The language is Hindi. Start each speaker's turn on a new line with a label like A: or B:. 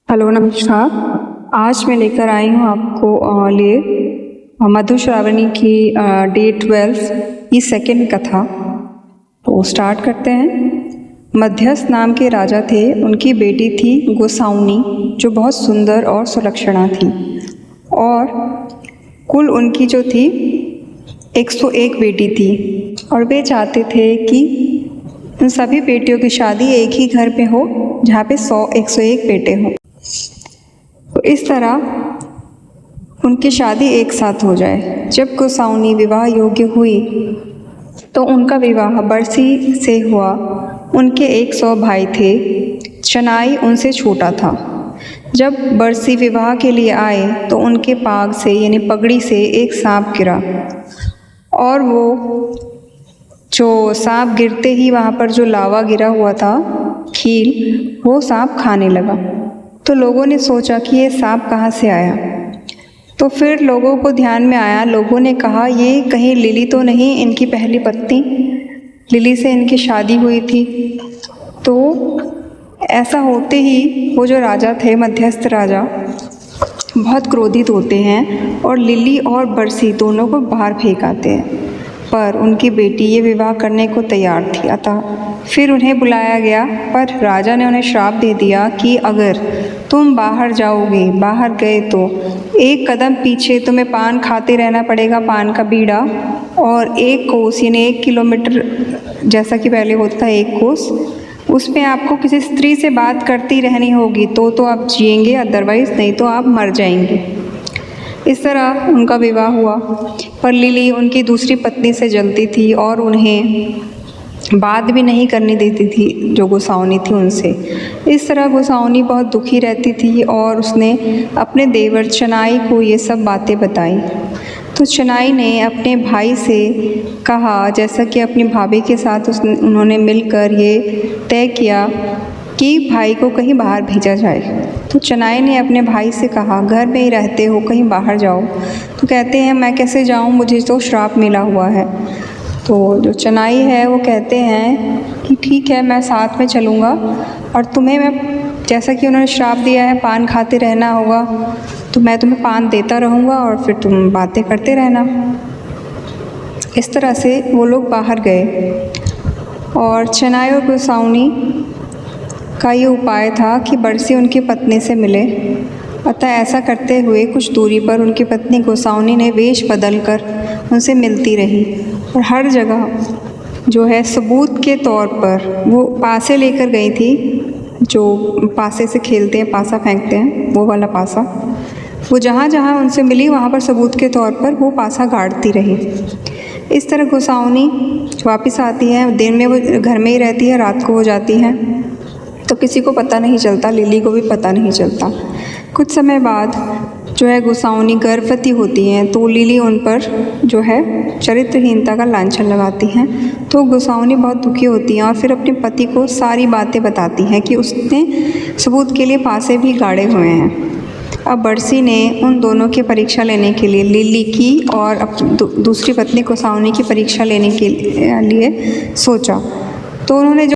A: हेलो नमस्कार। आज मैं लेकर आई हूँ आपको लिए मधुश्रावणी की डे 12 की सेकंड कथा। तो स्टार्ट करते हैं। मध्यस्थ नाम के राजा थे। उनकी बेटी थी गोसाउनी, जो बहुत सुंदर और सुलक्षणा थी, और कुल उनकी जो थी 101 बेटी थी। और वे चाहते थे कि उन सभी बेटियों की शादी एक ही घर पे हो, जहाँ पे 101 बेटे हों। तो इस तरह उनकी शादी एक साथ हो जाए। जब गोसाउनी विवाह योग्य हुई तो उनका विवाह बरसी से हुआ। उनके 100 भाई थे। चनाई उनसे छोटा था। जब बरसी विवाह के लिए आए तो उनके पाग से यानी पगड़ी से एक सांप गिरा, और वो जो सांप गिरते ही वहाँ पर जो लावा गिरा हुआ था, खील, वो सांप खाने लगा। तो लोगों ने सोचा कि ये सांप कहाँ से आया। तो फिर लोगों को ध्यान में आया। लोगों ने कहा, ये कहीं लिली तो नहीं, इनकी पहली पत्नी लिली से इनकी शादी हुई थी। तो ऐसा होते ही वो जो राजा थे, मध्यस्थ राजा, बहुत क्रोधित होते हैं और लिली और बरसी दोनों को बाहर फेंक आते हैं। पर उनकी बेटी ये विवाह करने को तैयार थी। अतः फिर उन्हें बुलाया गया, पर राजा ने उन्हें श्राप दे दिया कि अगर तुम बाहर जाओगे, बाहर गए तो एक कदम पीछे तुम्हें पान खाते रहना पड़ेगा, पान का बीड़ा, और 1 कोस यानी 1 किलोमीटर, जैसा कि पहले होता था 1 कोस, उसमें आपको किसी स्त्री से बात करती रहनी होगी, तो आप जिएंगे, अदरवाइज नहीं तो आप मर जाएंगे। इस तरह उनका विवाह हुआ। पर लिली उनकी दूसरी पत्नी से जलती थी और उन्हें बात भी नहीं करने देती थी जो गोसाउनी थी उनसे। इस तरह गोसाउनी बहुत दुखी रहती थी और उसने अपने देवर चनाई को ये सब बातें बताई। तो चनाई ने अपने भाई से कहा, जैसा कि अपनी भाभी के साथ उन्होंने मिलकर ये तय किया कि भाई को कहीं बाहर भेजा जाए। तो चनाई ने अपने भाई से कहा, घर में ही रहते हो, कहीं बाहर जाओ। तो कहते हैं, मैं कैसे जाऊं, मुझे तो श्राप मिला हुआ है। तो जो चनाई है वो कहते हैं कि ठीक है, मैं साथ में चलूँगा, और तुम्हें मैं, जैसा कि उन्होंने श्राप दिया है, पान खाते रहना होगा, तो मैं तुम्हें पान देता रहूँगा और फिर तुम बातें करते रहना। इस तरह से वो लोग बाहर गए, और चनाई और गोसाउनी का ये उपाय था कि बरसी उनकी पत्नी से मिले। अतः ऐसा करते हुए कुछ दूरी पर उनकी पत्नी गोसाउनी ने वेश बदलकर उनसे मिलती रही, और हर जगह जो है सबूत के तौर पर वो पासे लेकर गई थी, जो पासे से खेलते हैं, पासा फेंकते हैं, वो वाला पासा। वो जहाँ जहाँ उनसे मिली वहाँ पर सबूत के तौर पर वो पासा गाड़ती रही। इस तरह गोसाउनी वापस आती है। दिन में वो घर में ही रहती है, रात को हो जाती है, तो किसी को पता नहीं चलता, लिली को भी पता नहीं चलता। कुछ समय बाद जो है गोसाउनी गर्भवती होती हैं, तो लिली उन पर जो है चरित्रहीनता का लांछन लगाती हैं। तो गोसाउनी बहुत दुखी होती हैं और फिर अपने पति को सारी बातें बताती हैं कि उसने सबूत के लिए पासे भी गाड़े हुए हैं। अब बरसी ने उन दोनों की परीक्षा लेने के लिए, लिली की और दूसरी पत्नी गोसाउनी की परीक्षा लेने के लिए सोचा। तो उन्होंने